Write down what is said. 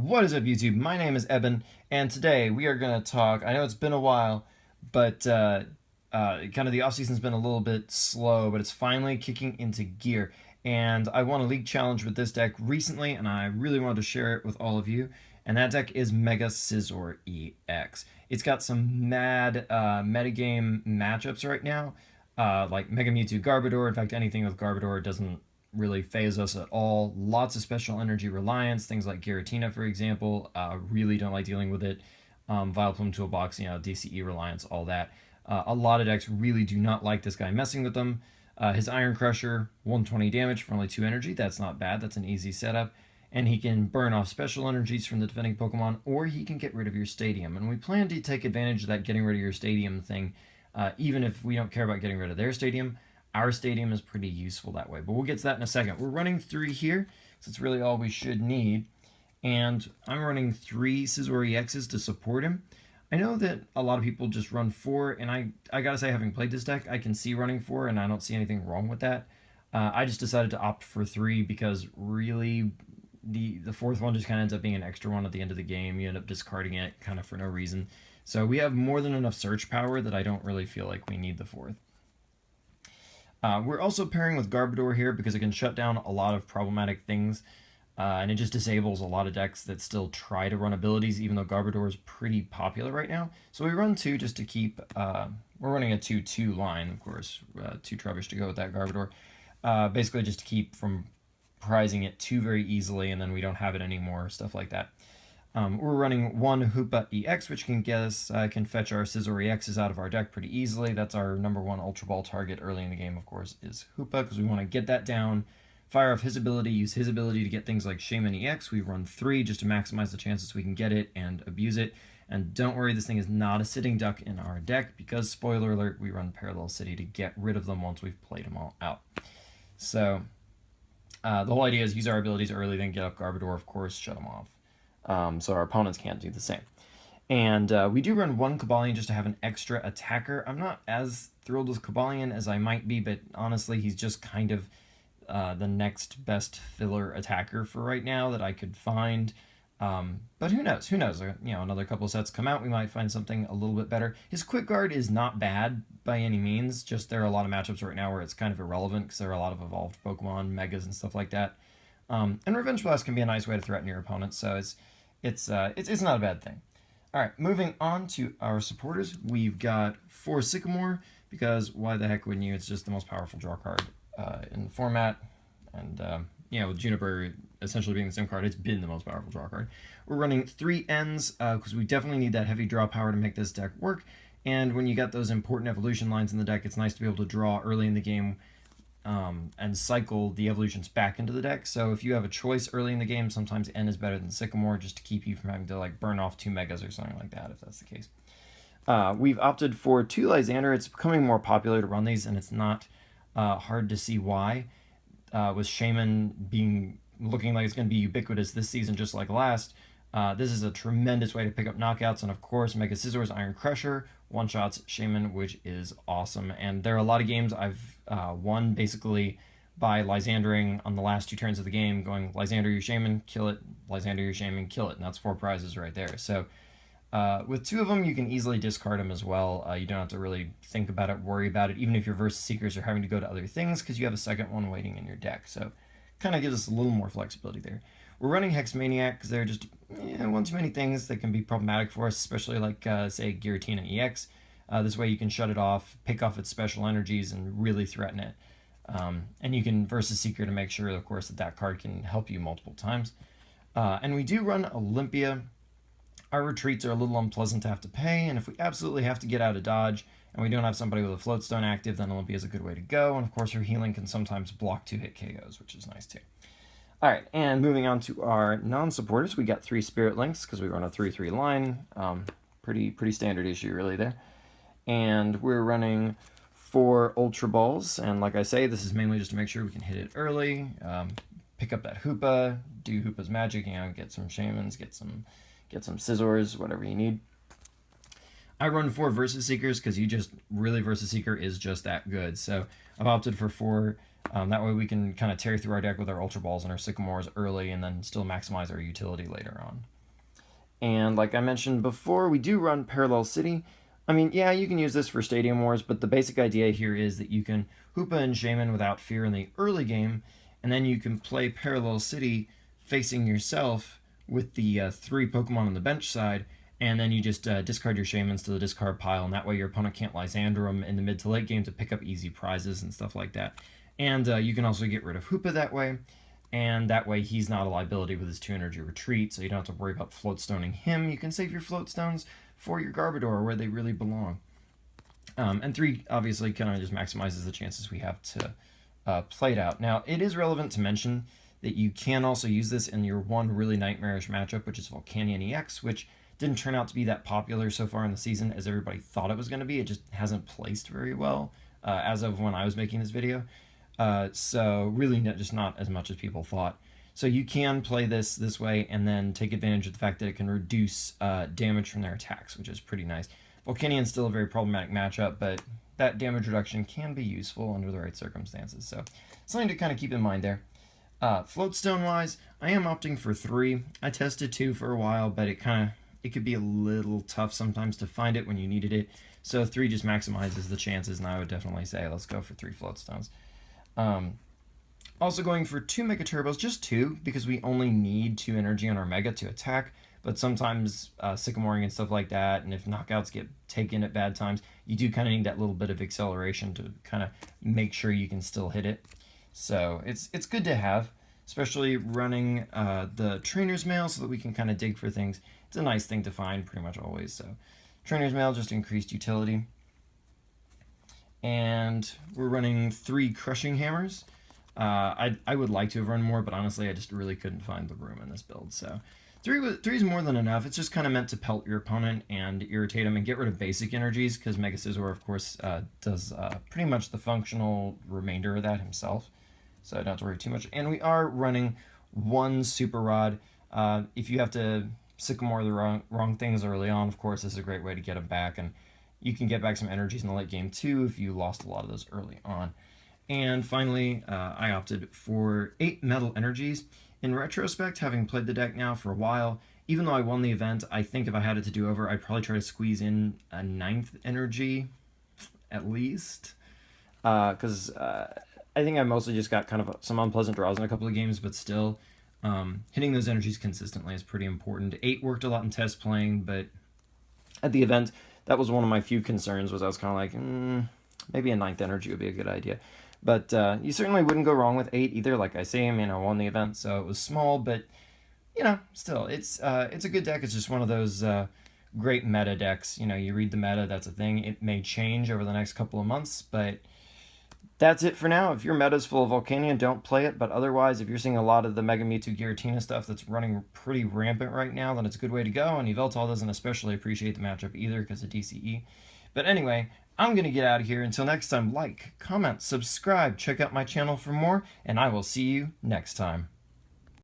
What is up, YouTube? My name is Eben, and today we are going to talk. I know it's been a while, but kind of the offseason's been a little bit slow, but it's finally kicking into gear. And I won a league challenge with this deck recently, and I really wanted to share it with all of you. And that deck is Mega Scizor EX. It's got some mad metagame matchups right now, like Mega Mewtwo Garbodor. In fact, anything with Garbodor doesn't really phase us at all. Lots of special energy reliance, things like Giratina, for example. Really don't like dealing with it. Vileplume Toolbox, DCE reliance, all that. A lot of decks really do not like this guy messing with them. His Iron Crusher, 120 damage for only 2 energy. That's not bad. That's an easy setup. And he can burn off special energies from the defending Pokemon, or he can get rid of your stadium. And we plan to take advantage of that getting rid of your stadium thing, even if we don't care about getting rid of their stadium. Our stadium is pretty useful that way, but we'll get to that in a second. We're running 3 here, so it's really all we should need. And I'm running 3 Scizor EXs to support him. I know that a lot of people just run 4, and I gotta say, having played this deck, I can see running 4, and I don't see anything wrong with that. I just decided to opt for 3 because really the 4th one just kind of ends up being an extra one at the end of the game. You end up discarding it kind of for no reason. So we have more than enough search power that I don't really feel like we need the 4th. We're also pairing with Garbodor here because it can shut down a lot of problematic things, and it just disables a lot of decks that still try to run abilities, even though Garbodor is pretty popular right now. So we run 2 just to keep, we're running a 2-2 line, of course, 2 Trubbish to go with that Garbodor, basically just to keep from prizing it too very easily, and then we don't have it anymore, stuff like that. We're running 1 Hoopa EX, which can get us, can fetch our Scizor EXs out of our deck pretty easily. That's our #1 Ultra Ball target early in the game, of course, is Hoopa, because we want to get that down, fire off his ability, use his ability to get things like Shaman EX. We run 3 just to maximize the chances we can get it and abuse it. And don't worry, this thing is not a sitting duck in our deck, because, spoiler alert, we run Parallel City to get rid of them once we've played them all out. So, the whole idea is use our abilities early, then get up Garbodor, of course, shut them off. So our opponents can't do the same. And we do run 1 Cobalion just to have an extra attacker. I'm not as thrilled with Cobalion as I might be, but honestly, he's just kind of the next best filler attacker for right now that I could find. But who knows? Who knows? Another couple of sets come out, we might find something a little bit better. His Quick Guard is not bad by any means. Just there are a lot of matchups right now where it's kind of irrelevant because there are a lot of evolved Pokemon, Megas, and stuff like that. And Revenge Blast can be a nice way to threaten your opponent, so it's not a bad thing. All right, moving on to our supporters, we've got 4 Sycamore, because why the heck wouldn't you? It's just the most powerful draw card in the format, and with Juniper essentially being the same card, it's been the most powerful draw card. We're running 3 Ns, because we definitely need that heavy draw power to make this deck work, and when you got those important evolution lines in the deck, it's nice to be able to draw early in the game, and cycle the evolutions back into the deck. So if you have a choice early in the game, sometimes N is better than Sycamore, just to keep you from having to burn off 2 Megas or something like that, if that's the case. We've opted for 2 Lysander. It's becoming more popular to run these, and it's not hard to see why. With Shaman looking like it's going to be ubiquitous this season, just like last, this is a tremendous way to pick up knockouts, and of course, Mega Scizor's Iron Crusher one-shots Shaman, which is awesome. And there are a lot of games I've won basically by Lysandering on the last 2 turns of the game, going Lysander your Shaman, kill it, Lysander your Shaman, kill it, and that's 4 prizes right there. So with 2 of them, you can easily discard them as well. You don't have to really think about it, worry about it, even if your Versus Seekers are having to go to other things, because you have a second one waiting in your deck. So kind of gives us a little more flexibility there. We're running Hex Maniac because there are just one too many things that can be problematic for us, especially like, say, Giratina EX. This way you can shut it off, pick off its special energies, and really threaten it. And you can Versus Seeker to make sure, of course, that card can help you multiple times. And we do run Olympia. Our retreats are a little unpleasant to have to pay, and if we absolutely have to get out of dodge, and we don't have somebody with a Floatstone active, then Olympia is a good way to go. And of course, her healing can sometimes block 2-hit KOs, which is nice too. All right, and moving on to our non-supporters, we got 3 Spirit Links because we run a 3-3 line. Pretty standard issue really there. And we're running 4 Ultra Balls, and like I say, this is mainly just to make sure we can hit it early, pick up that Hoopa, do Hoopa's magic, get some Shamans, get some Scizors, whatever you need. I run 4 Versus Seekers because Versus Seeker is just that good. So I've opted for 4 That way we can kind of tear through our deck with our Ultra Balls and our Sycamores early and then still maximize our utility later on. And like I mentioned before, we do run Parallel City. I mean, yeah, you can use this for Stadium Wars, but the basic idea here is that you can Hoopa and Shaman without fear in the early game, and then you can play Parallel City facing yourself with the 3 Pokemon on the bench side, and then you just discard your Shamans to the discard pile, and that way your opponent can't Lysandre them in the mid to late game to pick up easy prizes and stuff like that. And you can also get rid of Hoopa that way, and that way he's not a liability with his 2 energy retreat, so you don't have to worry about float stoning him. You can save your float stones for your Garbodor where they really belong. And 3 obviously kind of just maximizes the chances we have to play it out. Now, it is relevant to mention that you can also use this in your one really nightmarish matchup, which is Volcanion EX, which didn't turn out to be that popular so far in the season as everybody thought it was going to be. It just hasn't placed very well as of when I was making this video. So really just not as much as people thought. So you can play this way and then take advantage of the fact that it can reduce damage from their attacks, which is pretty nice. Volcanion's still a very problematic matchup, but that damage reduction can be useful under the right circumstances. So something to kind of keep in mind there. Floatstone wise, I am opting for 3. I tested 2 for a while, but it could be a little tough sometimes to find it when you needed it. So 3 just maximizes the chances, and I would definitely say let's go for 3 Floatstones. Also going for 2 Mega Turbos, just 2, because we only need 2 energy on our Mega to attack, but sometimes Sycamoring and stuff like that, and if knockouts get taken at bad times, you do kind of need that little bit of acceleration to kind of make sure you can still hit it. So it's good to have, especially running the Trainer's Mail so that we can kind of dig for things. It's a nice thing to find pretty much always. So Trainer's Mail, just increased utility. And we're running 3 Crushing Hammers. I would like to have run more, but honestly I just really couldn't find the room in this build. So 3 is more than enough. It's just kind of meant to pelt your opponent and irritate him and get rid of basic energies, because Mega Scizor, of course, does pretty much the functional remainder of that himself. So don't have to worry too much. And we are running 1 Super Rod. If you have to Sycamore the wrong things early on, of course, this is a great way to get them back. And you can get back some energies in the late game too if you lost a lot of those early on. And finally, I opted for 8 Metal Energies. In retrospect, having played the deck now for a while, even though I won the event, I think if I had it to do over, I'd probably try to squeeze in a 9th energy, at least. Because I think I mostly just got kind of some unpleasant draws in a couple of games, but still, hitting those energies consistently is pretty important. 8 worked a lot in test playing, but at the event, that was one of my few concerns, was I was kind of like, maybe a 9th energy would be a good idea. But you certainly wouldn't go wrong with 8 either. Like I say, I mean, I won the event, so it was small, but, you know, still, it's a good deck. It's just one of those great meta decks. You know, you read the meta, that's a thing. It may change over the next couple of months, but that's it for now. If your meta's full of Volcanion, don't play it, but otherwise, if you're seeing a lot of the Mega Mewtwo Giratina stuff that's running pretty rampant right now, then it's a good way to go, and Yveltal doesn't especially appreciate the matchup either because of DCE. But anyway, I'm going to get out of here. Until next time, like, comment, subscribe, check out my channel for more, and I will see you next time.